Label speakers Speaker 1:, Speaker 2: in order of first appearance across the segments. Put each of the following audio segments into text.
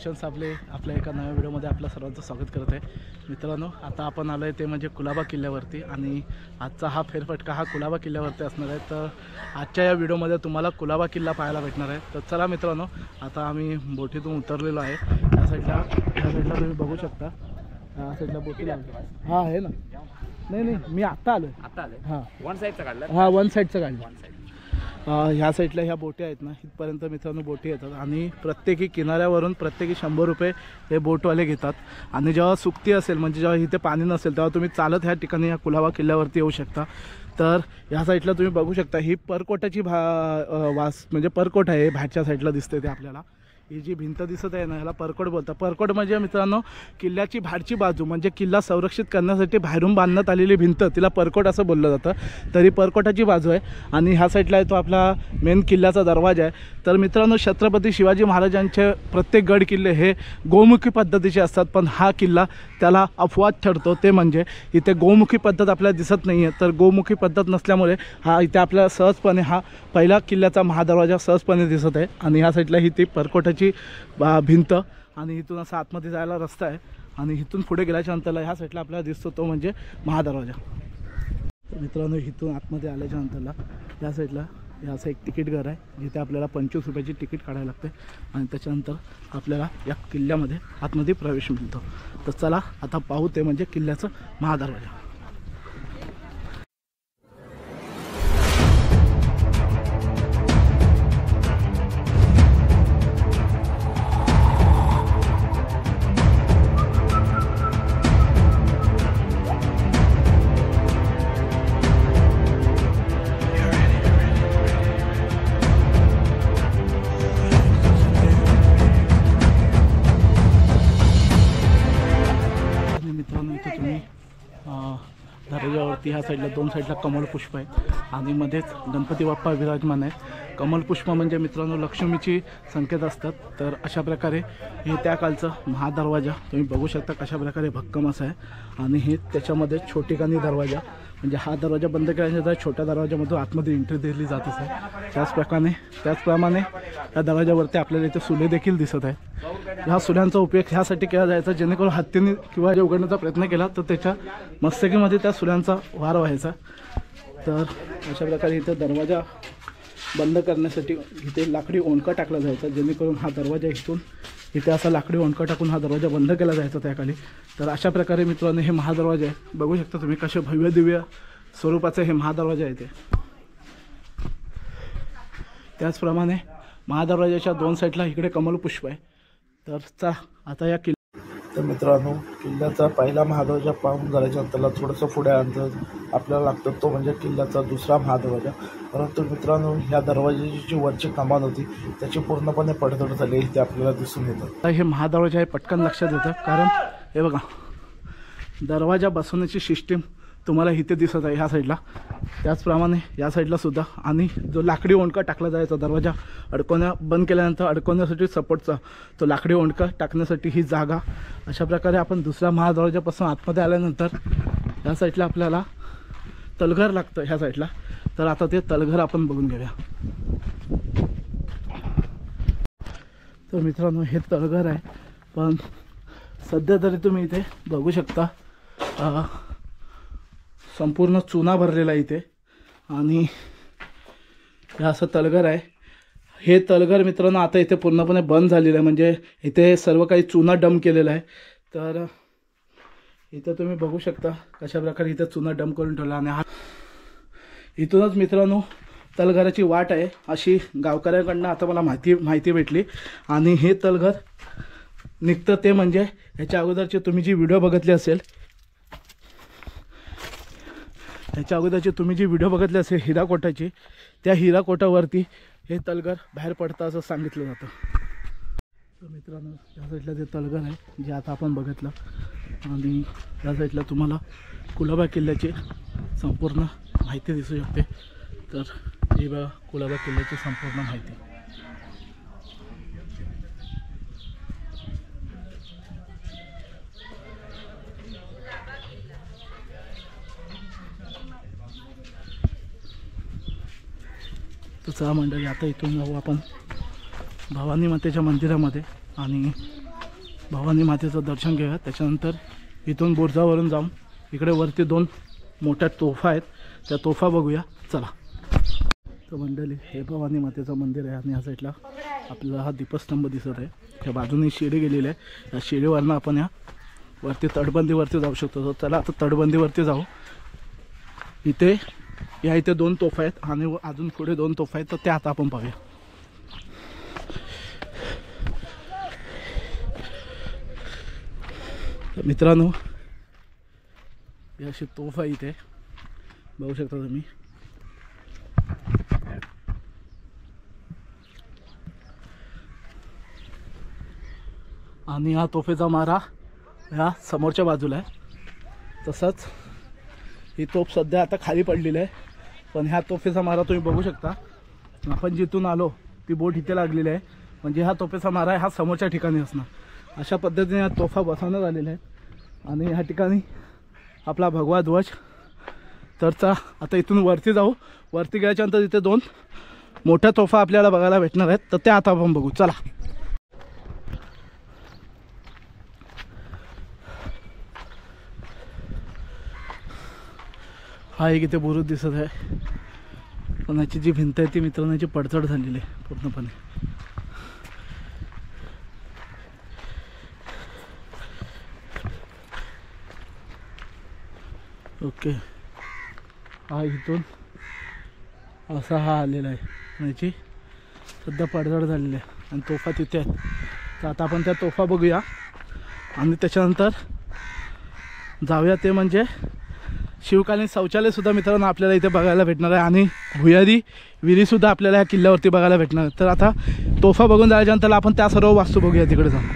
Speaker 1: भूषण साबले आपल्या एका नव्या व्हिडिओमध्ये आपल्या सर्वांचं स्वागत करत आहे। मित्रांनो, आता आपण आलो आहे ते म्हणजे कुलाबा किल्ल्यावरती आणि आजचा हा फेरफटका हा कुलाबा किल्ल्यावरती असणार आहे। तर आजच्या या व्हिडिओमध्ये तुम्हाला कुलाबा किल्ला पाहायला भेटणार आहे। तर चला मित्रांनो, आता आम्ही बोटीतून उतरलेलो आहे। या साईडला तुम्ही बघू शकता, या साईडला बोटी लागली हां आहे ना। नाही मी आता आलो हां
Speaker 2: वन साईडचा काढला
Speaker 1: हां वन साईडचं काढलं। ह्या साईडला ह्या बोटी आहेत ना, इथपर्यंत मित्रांनो बोटी येतात आणि प्रत्येकी किनाऱ्यावरून प्रत्येकी 100 रुपये हे बोटवाले घेतात। आणि जेव्हा सुकती असेल म्हणजे जेव्हा इथे पाणी नसेल तेव्हा तुम्ही चालत ह्या ठिकाणी ह्या कुलाबा किल्ल्यावरती येऊ शकता। तर ह्या साईडला तुम्ही बघू शकता ही परकोटाची वास म्हणजे परकोट आहे, बाहेरच्या साईडला दिसते ते आपल्याला। ही जी भिंत दिसत आहे ना ह्याला परकोट बोलतात। परकोट म्हणजे मित्रांनो किल्ल्याची बाहेरची बाजू म्हणजे किल्ला संरक्षित करण्यासाठी बाहेरून बांधण्यात आलेली भिंत, तिला परकोट असं बोललं जातं। तरी परकोटाची बाजू आहे आणि ह्या साईडला आहे तो आपला मेन किल्ल्याचा दरवाजा आहे। तर मित्रांनो, छत्रपती शिवाजी महाराजांचे प्रत्येक गड किल्ले हे गोमुखी पद्धतीचे असतात, पण हा किल्ला त्याला अपवाद ठरतो। ते म्हणजे इथे गोमुखी पद्धत आपल्याला दिसत नाही आहे। तर गोमुखी पद्धत नसल्यामुळे हा इथे आपल्याला सहजपणे हा पहिला किल्ल्याचा महादरवाजा सहजपणे दिसत आहे। आणि ह्या साईडला ही ती परकोटाची भिंत आणि इथून असा आतमध्ये जायला रस्ता आहे आणि इथून पुढे गेल्याच्या नंतरला ह्या साईडला आपल्याला दिसतो तो म्हणजे महादरवाजा। मित्रांनो, इथून आतमध्ये आल्याच्या नंतरला या साईडला हे असं एक तिकीट घर आहे जिथे आपल्याला 25 रुपयाची तिकीट काढायला लागते आणि त्याच्यानंतर आपल्याला या किल्ल्यामध्ये आतमध्ये प्रवेश मिळतो। तर चला आता पाहू ते म्हणजे किल्ल्याचं महादरवाजा। दरवाजावरती ह्या साईडला 2 साईडला कमलपुष्प आहे आणि मध्येच गणपती बाप्पा विराजमान आहेत। कमलपुष्प म्हणजे मित्रांनो लक्ष्मीची संकेत असतात। तर अशा प्रकारे हे त्या कालचं महादरवाजा तुम्ही बघू शकता कशा प्रकारे भक्कम असं आहे। आणि हे त्याच्यामध्ये छोटेखानी दरवाजा म्हणजे हा दरवाजा बंद केल्यानंतर छोट्या दरवाजामधून आतमध्ये एंट्री दिली जात असे। त्याचप्रमाणे या दरवाजावरती आपल्याला इथे सुले देखील दिसत आहेत। ह्या सुल्यांचा उपयोग ह्यासाठी केला जायचा जेणेकरून हत्तीने किंवा जे उघडण्याचा प्रयत्न केला तर त्याच्या मस्तकीमध्ये त्या सुल्यांचा वार व्हायचा। तर अशा प्रकारे इथे दरवाजा बंद करण्यासाठी इथे लाकडी ओंडका टाकला जायचा जेणेकरून हा दरवाजा इथून इथे असा लाकडी ओंडका टाकून हा दरवाजा बंद केला जायचा त्याखाली। तर अशा प्रकारे मित्रांनो हे महादरवाजा आहे, बघू शकता तुम्ही कसे भव्य दिव्य स्वरूपाचे हे महादरवाजा आहे ते। त्याचप्रमाणे महादरवाजाच्या 2 साईडला इकडे कमलपुष्प आहे। तर चला आता या तर मित्रांनो, किल्ल्याचा पहिला महादरवाजा पाहून झाल्याच्या नंतरला थोडंसं पुढे अंतर आपल्याला लागतं तो म्हणजे किल्ल्याचा दुसरा महादरवाजा। परंतु मित्रांनो, ह्या दरवाजाची जी वरची कमान होती त्याची पूर्णपणे पडझड झाली इथे आपल्याला दिसून येतं। हे महादरवाजा हे पटकन लक्षात येतं कारण हे बघा दरवाजा बसवण्याची सिस्टीम तुम्हाला इथे दिसत आहे ह्या साईडला। त्याचप्रमाणे या साईडला सुद्धा आणि जो लाकडी ओंडका टाकला जायचा दरवाजा बंद केल्यानंतर अडकवण्यासाठी सपोर्टचा तो लाकडी ओंडका टाकण्यासाठी ही जागा। अशा प्रकारे आपण दुसऱ्या महादरवाजापासून आतमध्ये आल्यानंतर या साईडला आपल्याला तलघर लागतं ह्या साईडला। तर आता ते तलघर आपण बघून घेऊया। तर मित्रांनो हे तलघर आहे, पण सध्या तरी तुम्ही इथे बघू शकता संपूर्ण चुना भरलेला इथे आणि हे असं तलघर आहे। हे तलघर मित्रांनो आता इथे पूर्णपणे बंद झालेलं आहे म्हणजे इथे सर्व काही चुना डंप केलेला आहे। तर इथं तुम्ही बघू शकता कशा प्रकारे इथे चुना डंप करून ठेवला आणि हा इथूनच मित्रांनो तलघराची वाट आहे अशी गावकऱ्यांकडनं आता मला माहिती भेटली। आणि हे तलघर निघतं ते म्हणजे ह्याच्या अगोदरचे तुम्ही जी व्हिडिओ बघितली असेल हिराकोटाची त्या हिराकोटावरती हे तलघर बाहेर पडतं असं सांगितलं जातं। तर मित्रांनो या साईडला ते तलघर आहे जे आता आपण बघितलं आणि या साईडला तुम्हाला कुलाबा किल्ल्याची संपूर्ण माहिती दिसू शकते। तर ही बघा कुलाबा किल्ल्याची संपूर्ण माहिती। तर चला मंडळी, आता इथून जाऊ आपण भवानी मातेच्या मंदिरामध्ये आणि भवानी मातेचं दर्शन घेऊया. त्याच्यानंतर इथून बुर्जावरून जाऊन इकडे वरती 2 मोठ्या तोफा आहेत, त्या तोफा बघूया. चला. तर मंडळी, हे भवानी मातेचं मंदिर आहे आणि ह्या साईडला आपल्याला हा दीपस्तंभ दिसत आहे. त्या बाजूने शिडी गेलेली आहे. या शिडीवरनं आपण या वरती तटबंदीवरती जाऊ शकतो. चला आता तटबंदीवरती जाऊ. इथे इथे 2 तोफा आहेत आणि अजून पुढे 2 तोफा आहेत, तर त्या आता आपण पाहूया. तर मित्रांनो, ही अशी तोफ आहे इथे बघू शकता तुम्ही. आणि हा तोफेचा मारा ह्या समोरच्या बाजूला आहे. तसंच ही तोफ सध्या आता खाली पडलेली आहे, पण ह्या तोफेचा मारा तुम्ही बघू शकता. आपण जिथून आलो ती बोट इथे लागलेली आहे, म्हणजे हा तोफेचा मारा आहे हा समोरच्या ठिकाणी असणार. अशा पद्धतीने ह्या तोफा बसवण्यात आलेल्या आहेत. आणि ह्या ठिकाणी आपला भगवा ध्वज. तर आता इथून वरती जाऊ. वरती गेल्याच्यानंतर इथे 2 मोठ्या तोफा आपल्याला बघायला भेटणार आहेत, तर त्या आता आपण बघू. चला. हा एक इथे बुरुज दिसत आहे, पण याची जी भिंत आहे ती मित्रांनो याची पडझड झालेली आहे पूर्णपणे. ओके, हा इथून असा हा आलेला आहे, याची सध्या पडझड झालेली आहे आणि तोफा तिथे आहेत. तर आता आपण त्या तोफा बघूया आणि त्याच्यानंतर जाऊया ते म्हणजे शिवकालीन शौचालयसुद्धा मित्रांनो आपल्याला इथे बघायला भेटणार आहे आणि भुयारी विहिरीसुद्धा आपल्याला या किल्ल्यावरती बघायला भेटणार आहे. तर आता तोफा बघून झाल्याच्यानंतर आपण त्या सर्व वास्तू बघूया तिकडे जाऊन.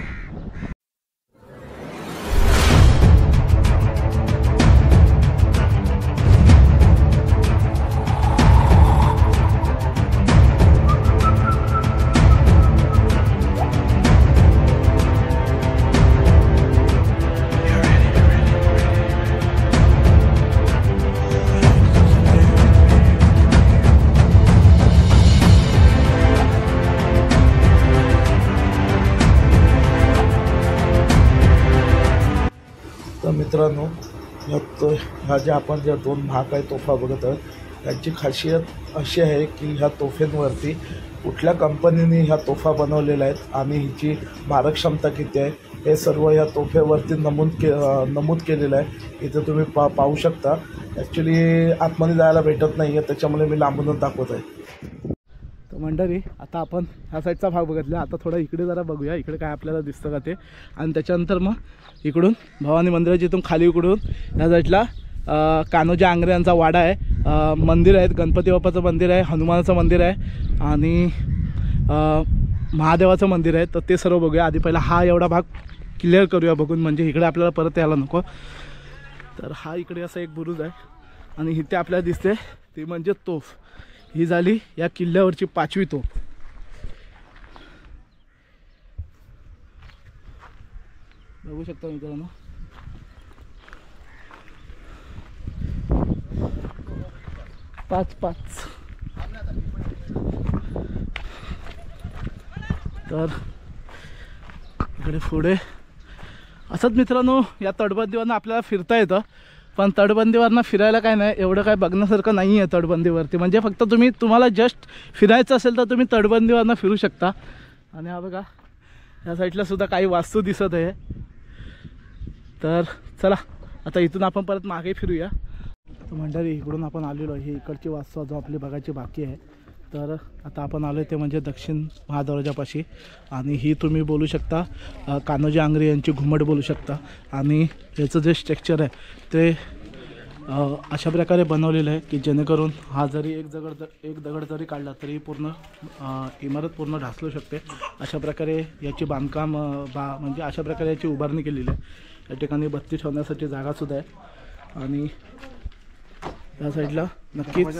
Speaker 1: मित्रांनो, ह्या ज्या आपण ज्या 2 महाकाय तोफा बघत आहोत त्यांची खासियत अशी आहे की ह्या तोफेंवरती कुठल्या कंपनीने ह्या तोफा बनवलेल्या आहेत आणि हिची मारक क्षमता किती आहे हे सर्व ह्या तोफेवरती नमूद केलेलं आहे. इथे तुम्ही पाहू शकता. ॲक्च्युली आतमध्ये जायला भेटत नाही आहे, त्याच्यामुळे मी लांबूनच दाखवत आहे. तर मंडळी, आता आपण ह्या साईडचा भाग बघितला. आता थोडं इकडे जरा बघूया इकडे काय आपल्याला दिसतं का ते. आणि त्याच्यानंतर मग इकडून भवानी मंदिराच्या इथून खाली उकडून ह्या साईडला कान्होजी आंग्रे यांचा वाडा आहे, मंदिर आहेत, गणपती बाप्पाचं मंदिर आहे, हनुमानाचं मंदिर आहे आणि महादेवाचं मंदिर आहे. तर ते सर्व बघूया. आधी पहिला हा एवढा भाग क्लिअर करूया बघून, म्हणजे इकडे आपल्याला परत यायला नको. तर हा इकडे असा एक बुरुज आहे आणि इथे आपल्याला दिसते ती म्हणजे तोफ. ही झाली या किल्ल्यावरची 5वी तोफ. बघू शकता मित्रांनो. पाच तर इकडे पुढे असंच मित्रांनो या तटबंदीवरनं आपल्याला फिरता येतं. पण तटबंदीवरनं फिरायला काय नाही, एवढं काय बघण्यासारखं नाही आहे तटबंदीवरती. म्हणजे फक्त तुम्हाला जस्ट फिरायचं असेल तर तुम्ही तटबंदीवरनं फिरू शकता. आणि हा बघा या साईडला सुद्धा काही वास्तू दिसत आहे. तर चला आता इथून आपण परत मागे फिरूया. तर मंडळी, इकडून आपण आलेलो आहे, ही इकडची वास्तू जो आपली बघायची बाकी आहे. तर आता आपण आलो आहे ते म्हणजे दक्षिण महादरवाजापाशी. आणि ही तुम्ही बोलू शकता कान्होजी आंग्रे यांची घुमट बोलू शकता. आणि याचं जे स्ट्रक्चर आहे ते अशा प्रकारे बनवलेलं आहे की जेणेकरून हा जरी एक दगड जरी काढला तरी पूर्ण इमारत पूर्ण ढासलू शकते. अशा प्रकारे याची बांधकाम म्हणजे अशा प्रकारे याची उभारणी केलेली आहे. या ठिकाणी बत्ती ठेवण्यासाठी जागासुद्धा आहे. आणि या साईडला नक्कीच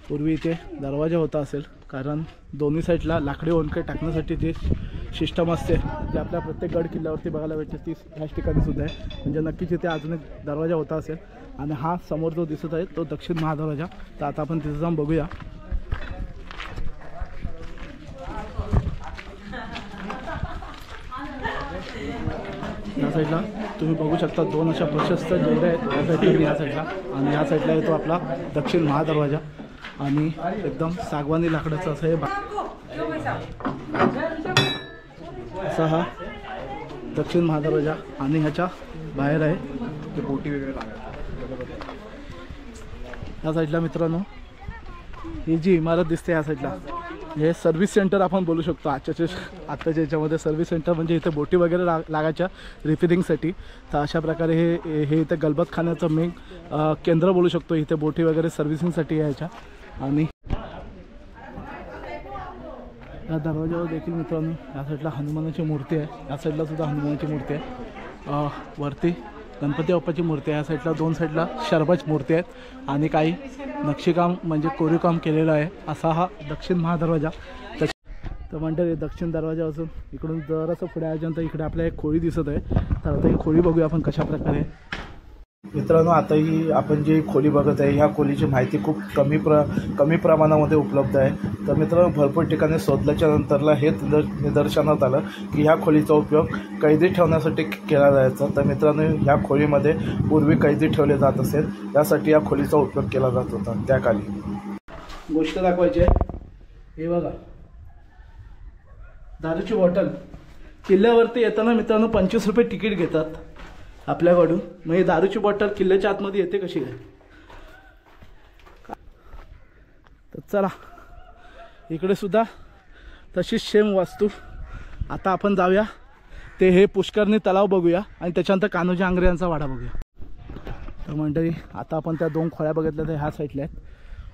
Speaker 1: पूर्वी इथे दरवाजा होता असेल, कारण दोन्ही साईडला लाकडी ओंडके टाकण्यासाठी जे सिस्टम असते ते आपल्या प्रत्येक गड किल्ल्यावरती बघायला भेटते ती ह्याच ठिकाणी सुद्धा आहे. म्हणजे नक्कीच इथे अजून एक दरवाजा होता असेल. आणि हा समोर जो दिसत आहे तो दक्षिण महादरवाजा. तर आता आपण तिथे जाऊन बघूया. या साईडला तुम्ही बघू शकता 2 अशा प्रशस्त जोड्या आहेत या साईडला या साईडला, आणि या साईडला येतो आपला दक्षिण महादरवाजा आणि एकदम सागवानी लाकडाचं असं हे असा हा दक्षिण महादरवाजा, आणि ह्याच्या बाहेर आहे ते बोटी वगैरे लागायला. या साईडला मित्रांनो ही जी इमारत दिसते या साईडला हे सर्व्हिस सेंटर आपण बोलू शकतो. आत्ताच्या याच्यामध्ये सर्व्हिस सेंटर म्हणजे इथे बोटी वगैरे लागायच्या रिपेरिंगसाठी. तर अशा प्रकारे हे इथे गलबतखान्याचं मेन केंद्र बोलू शकतो. इथे बोटी वगैरे सर्व्हिसिंगसाठी यायच्या. आणि या दरवाजावर देखील मित्रांनो या साईडला हनुमानाची मूर्ती आहे, या साईडला सुद्धा हनुमानाची मूर्ती आहे, वरती गणपती बाप्पाची मूर्ती आहे, या साईडला 2 साईडला शरबत मूर्ती आहेत आणि काही नक्षीकाम म्हणजे कोरीवकाम केलेलं आहे. असा हा दक्षिण महादरवाजा. तर मंडळी दक्षिण दरवाजा असून इकडून जरासं पुढे आल्यानंतर इकडे आपल्या एक खोली दिसत आहे. तर आता ही खोली बघूया आपण कशा प्रकारे. मित्रांनो आता ही आपण जी खोली बघत आहे ह्या खोलीची माहिती खूप कमी प्रमाणामध्ये उपलब्ध आहे. तर मित्रांनो भरपूर ठिकाणी शोधल्याच्या नंतरला हे निदर्शनात आलं की ह्या खोलीचा उपयोग कैदी ठेवण्यासाठी केला जायचा. तर मित्रांनो ह्या खोलीमध्ये पूर्वी कैदी ठेवले जात असेल यासाठी या खोलीचा उपयोग केला जात होता त्या काली. गोष्ट दाखवायची आहे, हे बघा दारूची बॉटल. किल्ल्यावरती येताना मित्रांनो 25 रुपये तिकीट घेतात आपल्याकडून. मग ही दारूची बॉटल किल्ल्याच्या आतमध्ये येते कशी काय. तर चला इकडे सुद्धा तशीच सेम वास्तू. आता आपण जाऊया ते हे पुष्करणी तलाव बघूया आणि त्याच्यानंतर कान्होजी आंग्रे यांचा वाडा बघूया. तर मंडळी आता आपण त्या 2 खोळ्या बघितल्या त्या ह्या साईडला आहेत.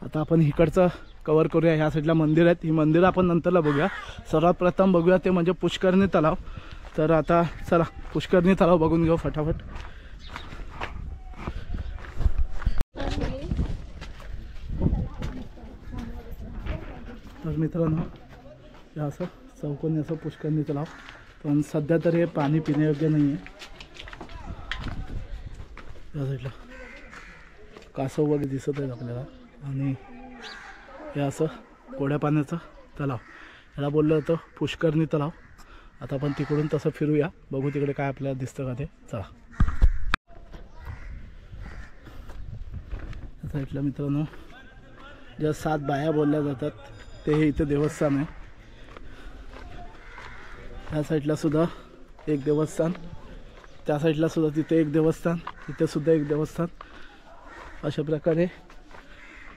Speaker 1: आता आपण इकडचं कवर करूया. ह्या साईडला मंदिर आहेत, ही मंदिरं आपण नंतरला बघूया. सर्वात प्रथम बघूया ते म्हणजे पुष्करणी तलाव. तर आता चला पुष्करणी तलाव बघून घेऊ फटाफट. तर मित्रांनो हे असं चौकोनी असं पुष्करणी तलाव, पण सध्या तर हे पाणी पिण्यायोग्य नाही आहे. या साईडला कासव वगैरे दिसत आहेत आपल्याला, आणि हे असं गोड्या पाण्याचं तलाव ह्याला बोललं जातं पुष्करणी तलाव. आता आपण तिकडून तसं फिरूया, बघू तिकडे काय आपल्याला दिसतं का ते. चला साईडला मित्रांनो ज्या 7 बाया बोलल्या जातात ते हे इथे देवस्थान आहे. त्या साईडला सुद्धा एक देवस्थान, त्या साईडला सुद्धा तिथे एक देवस्थान, इथे सुद्धा एक देवस्थान. अशा प्रकारे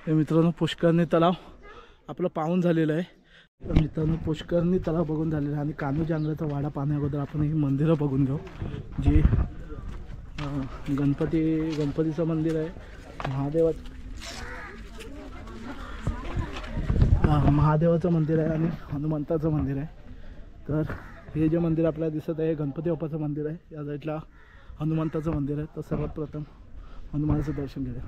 Speaker 1: हे मित्रांनो पुष्करणी तलाव आपलं पाहून झालेलं आहे. तर मित्रांनो पुष्करणी तलाव बघून झालेलं आहे आणि कान्होजी आंग्रेचा वाडा पाहण्या अगोदर आपण ही मंदिरं बघून घेऊ. जी गणपतीचं मंदिर आहे, महादेवाचं मंदिर आहे आणि हनुमंताचं मंदिर आहे. तर हे जे मंदिर आपल्याला दिसत आहे गणपती बाप्पाचं मंदिर आहे, या साईडला हनुमंताचं मंदिर आहे. तर सर्वात प्रथम हनुमानाचं दर्शन घेऊया.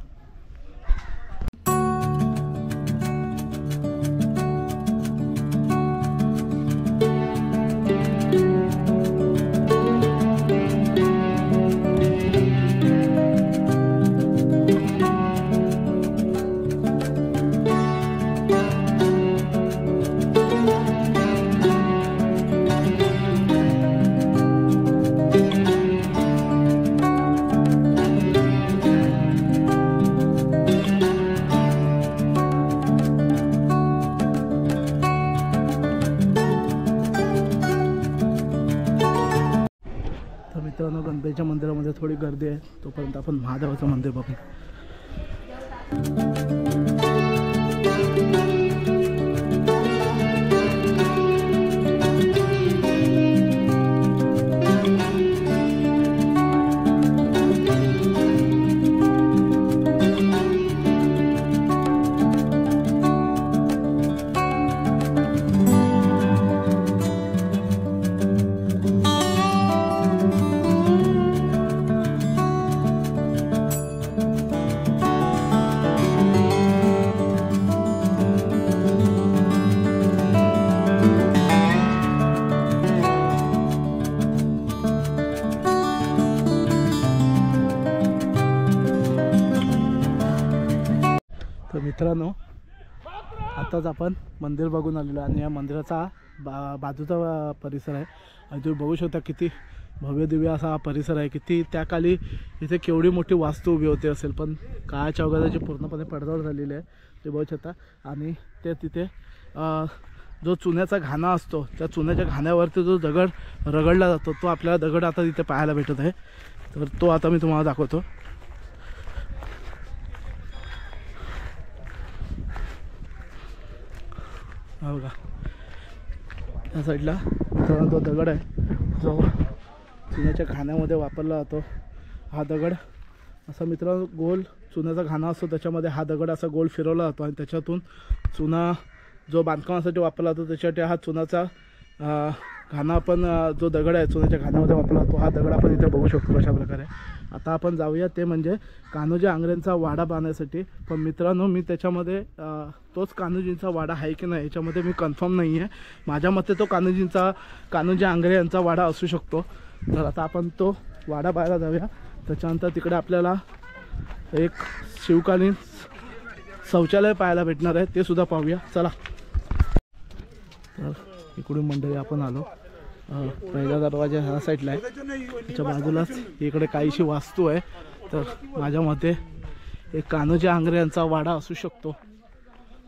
Speaker 1: मित्रांनो गणपतीच्या मंदिरामध्ये थोडी गर्दी आहे, तोपर्यंत आपण महादेवाचं मंदिर बघू. मित्रांनो आताच आपण मंदिर बघून आलेलो आणि या मंदिराचा बाजूचा परिसर आहे आणि तुम्ही बघू शकता किती भव्य दिव्य असा हा परिसर आहे. किती त्या काली इथे केवढी मोठी वास्तू उभी होती असेल, पण काळाच्या ओघात पूर्णपणे पडझड झालेली आहे ते बघू शकता. आणि ते तिथे जो चुन्याचा घाणा असतो त्या चुन्याच्या घाण्यावरती जो दगड रगडला जातो तो आपल्याला दगड आता तिथे पाहायला भेटत आहे. तर तो आता मी तुम्हाला दाखवतो. हा बघा या साईडला तो दगड आहे जो चुन्याच्या घाण्यामध्ये वापरला जातो. हा दगड असा मित्रांनो गोल चुन्याचा घाणा असतो, त्याच्यामध्ये हा दगड असा गोल फिरवला जातो आणि त्याच्यातून चुना जो बांधकामासाठी वापरला जातो त्याच्यासाठी हा चुनाचा घाणा आपण जो दगड आहे चुन्याच्या घाण्यामध्ये वापरला जातो. हा दगड आपण इथे बघू शकतो कशा प्रकारे. आता आपण जाऊया ते म्हणजे कान्होजी आंग्रेंचा वाडा बांधण्यासाठी. पण मित्रांनो मी त्याच्यामध्ये तोच कान्होजींचा वाडा आहे की नाही याच्यामध्ये मी कन्फर्म नाही आहे. माझ्या मते तो कान्होजी आंग्रे यांचा वाडा असू शकतो. तर आता आपण तो वाडा पाहायला जाऊया. त्याच्यानंतर तिकडे आपल्याला एक शिवकालीन शौचालय पाहायला भेटणार आहे, ते सुद्धा पाहूया. चला. तर इकडून मंडळी आपण आलो. पहिला दरवाजा ह्या साईडला आहे, त्याच्या बाजूलाच इकडे काहीशी वास्तू आहे. तर माझ्या मते एक कान्होजी आंग्रे यांचा वाडा असू शकतो.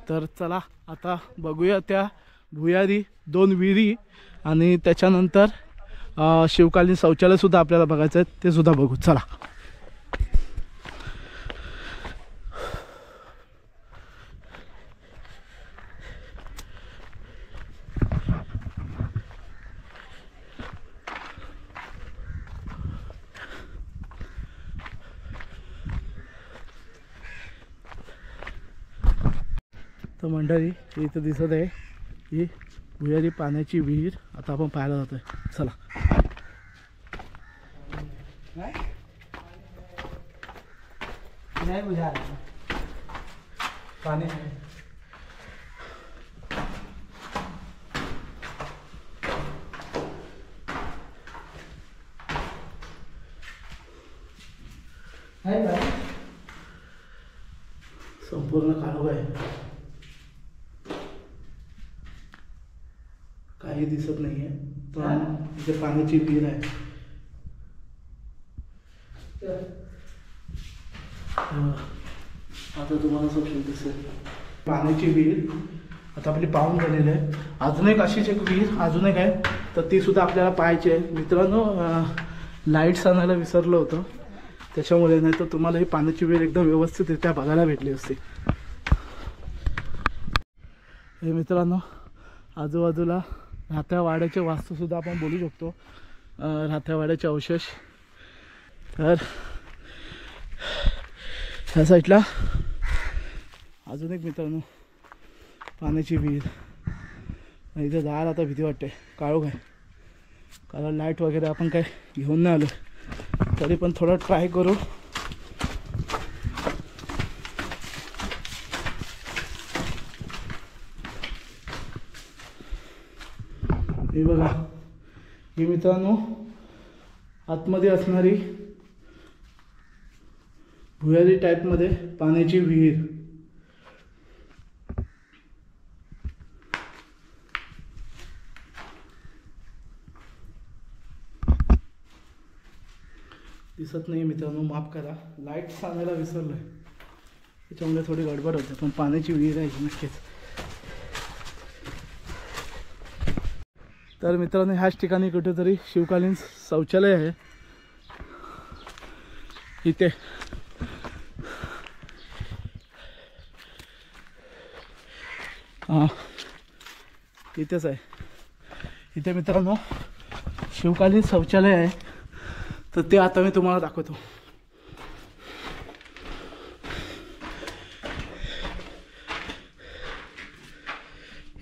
Speaker 1: तर चला आता बघूया त्या भुयारी 2 विहिरी आणि त्याच्यानंतर शिवकालीन शौचालयसुद्धा आपल्याला बघायचं आहे, ते सुद्धा बघू. चला. तर मंडळी इथं दिसत आहे ही भुयारी पाण्याची विहीर. आता आपण पाहायला जातोय. चला. नाही बुझा पाणी संपूर्ण काळोख आहे, काही दिसत नाहीये. पण इथे पाण्याची विहीर आहे. आता तुम्हाला सक्षम दिसेल पाण्याची विहीर आता आपली पाहून झालेली आहे. अजून एक अशीच एक विहीर अजून एक आहे, तर ती सुद्धा आपल्याला पाहायची आहे. मित्रांनो लाईट्स आणायला विसरलो होतो, त्याच्यामुळे नाही तर तुम्हाला ही पाण्याची विहीर एकदम व्यवस्थितरित्या बघायला भेटली असते. हे मित्रांनो आजूबाजूला राहत्या वाड्याचे वास्तूसुद्धा आपण बोलू शकतो, राहत्या वाड्याचे अवशेष. तर ह्या साईडला अजून एक मित्रांनो पाण्याची विहीर. इथे जायला आता भीती वाटते, काळोख आहे. कारण लाईट वगैरे आपण काय घेऊन नाही आलो, तरी पण थोडं ट्राय करू. हे बघा ही मित्रांनो आतमध्ये असणारी भुयारी टाईपमध्ये पाण्याची विहीर. दिसत नाही मित्रांनो, माफ करा. लाईट्स आणायला विसरलोय, त्याच्यामुळे थोडी गडबड होते. पण पाण्याची विहीर आहे नक्कीच. तर मित्रांनो ह्याच ठिकाणी कुठेतरी शिवकालीन शौचालय आहे. इथे इथेच आहे. इथे मित्रांनो शिवकालीन शौचालय आहे, तर ते आता मी तुम्हाला दाखवतो.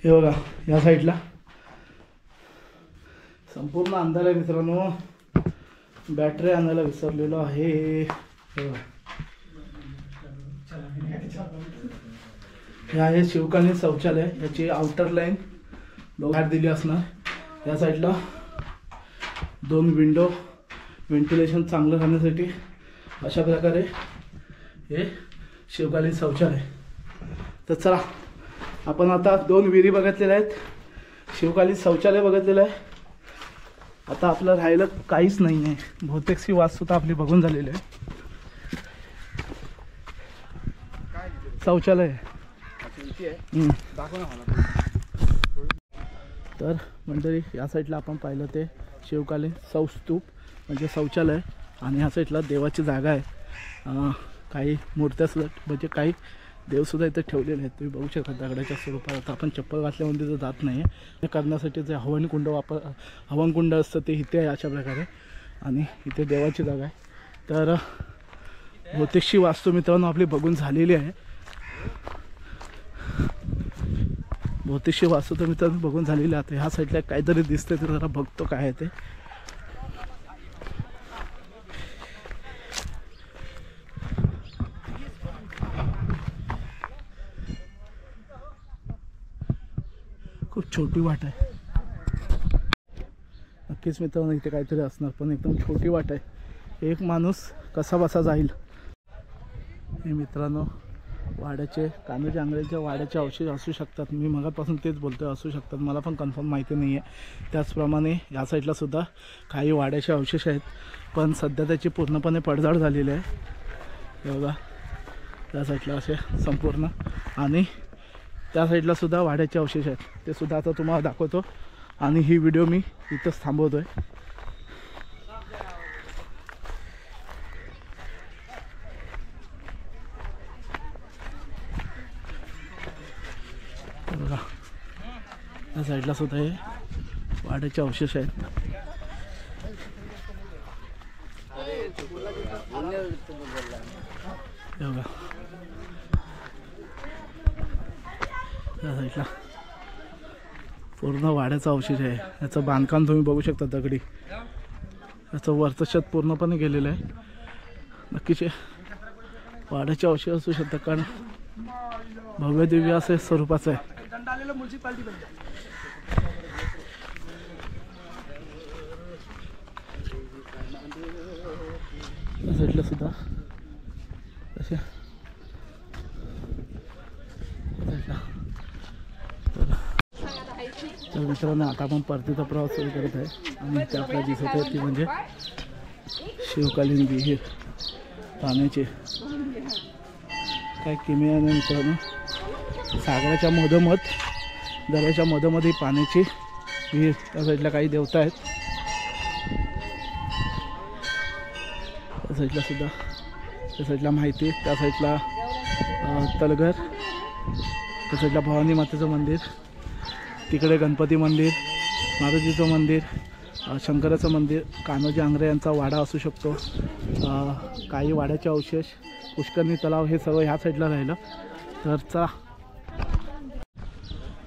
Speaker 1: हे बघा या साईडला संपूर्ण अंधार आहे मित्रांनो. बॅटरी आणायला विसरलेलो आहे. हे आहे शिवकालीन शौचालय. याची आउटर लाईन बाहेर दिली असणार. या साईडला 2 विंडो, व्हेंटिलेशन चांगलं राहण्यासाठी. अशा प्रकारे हे शिवकालीन शौचालय. तर चला आपण आता 2 विहिरी बघितलेल्या आहेत, शिवकालीन शौचालय बघितलेलं आहे. आता आपलं राहिलं काहीच नाही आहे. बहुतेकशी वास्तुता आपली बघून झालेली आहे. शौचालय तर मंडळी या साईडला आपण पाहिलं ते शिवकालीन सौस्तूप म्हणजे शौचालय आणि ह्या साईडला देवाची जागा आहे. काही मूर्त्यासुद्धा म्हणजे काही देवसुद्धा इथे ठेवलेले आहेत. तुम्ही बघू शकता दगडाच्या स्वरूपात. आता आपण चप्पल घातल्यामध्ये तर जात नाही आहे. करण्यासाठी जे हवनकुंड असतं ते इथे आहे अशा प्रकारे आणि इथे देवाची जागा आहे. तर बहुतेकशी वास्तू मित्रांनो आपली बघून झालेली आहे. बहुतेकशी वास्तू तर मित्रांनो बघून झालेली आहे. ह्या साईडला काहीतरी दिसतंय ते जरा बघतो काय आहे ते. खूप छोटी वाट आहे. नक्कीच मित्रांनो इथे काहीतरी असणार पण एकदम छोटी वाट आहे. एक माणूस कसा बसा जाईल. हे मित्रांनो वाड्याचे कान्होजी आंग्रेच्या वाड्याचे अवशेष असू शकतात. मी मगापासून तेच बोलतोय असू शकतात. मला पण कन्फर्म माहिती नाही आहे. त्याचप्रमाणे या साईडला सुद्धा काही वाड्याचे अवशेष आहेत पण सध्या त्याची पूर्णपणे पडझड झालेली आहे. हे बघा त्या साईडला असे संपूर्ण आणि त्या साईडला सुद्धा वाड्याचे अवशेष आहेत. ते सुद्धा आता तुम्हाला दाखवतो आणि ही व्हिडिओ मी इथंच थांबवतोय. बघा त्या साईडला सुद्धा हे वाड्याचे अवशेष आहेत. बघा त्या साईडला पूर्ण वाड्याचा अवशेष आहे. याचं बांधकाम तुम्ही बघू शकता दगडी. याचं वरचं छत पूर्णपणे गेलेलं आहे. नक्कीच वाड्याचे अवशेष असू शकतात कारण भव्य दिव्य असे स्वरूपाचं आहे. त्या साईडला सुद्धा अशा तर मित्रांनो आता आपण परतीचा प्रवास सुरू करत आहे आणि त्या आपल्याला दिसत आहे ती म्हणजे शिवकालीन विहीर पाण्याची. काय किमी आहे मित्रांनो. सागराच्या मधोमध दऱ्याच्या मधोमध ही पाण्याची विहीर. त्या साईडला काही देवता आहेत. त्या साईडला सुद्धा त्या साईडला माहिती. त्या साईडला तलघर. त्या साईडला भवानी मातेचं मंदिर. तिकडे गणपती मंदिर, मारुतीचं मंदिर, शंकराचं मंदिर, कान्होजी आंग्रे यांचा वाडा असू शकतो. काही वाड्याचे अवशेष, पुष्करणी तलाव हे सगळं ह्या साईडला राहिलं. तर चला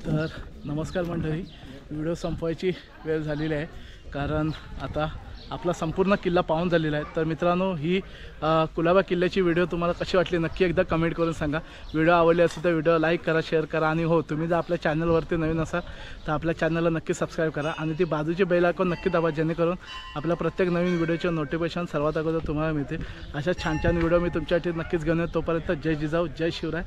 Speaker 1: तर नमस्कार मंडळी. व्हिडिओ संपवायची वेळ झालेली आहे कारण आता आपला संपूर्ण किल्ला पाहून झालेला आहे. तर मित्रांनो ही कुलाबा किल्ल्याची व्हिडिओ तुम्हाला कशी वाटली नक्की एकदा कमेंट करून सांगा. व्हिडिओ आवडली असेल तर व्हिडिओ लाईक करा, शेअर करा आणि हो तुम्ही जर आपल्या चॅनलवरती नवीन असाल तर आपल्या चॅनलला नक्की सबस्क्राईब करा आणि ती बाजूची बेल आयकॉन नक्की दाबा जेणेकरून आपल्या प्रत्येक नवीन व्हिडिओचे नोटिफिकेशन सर्वात अगोदर तुम्हाला मिळते. अशा छान छान व्हिडिओ मी तुमच्यासाठी नक्कीच घेऊन येतो. तोपर्यंत जय जिजाऊ, जय शिवराय.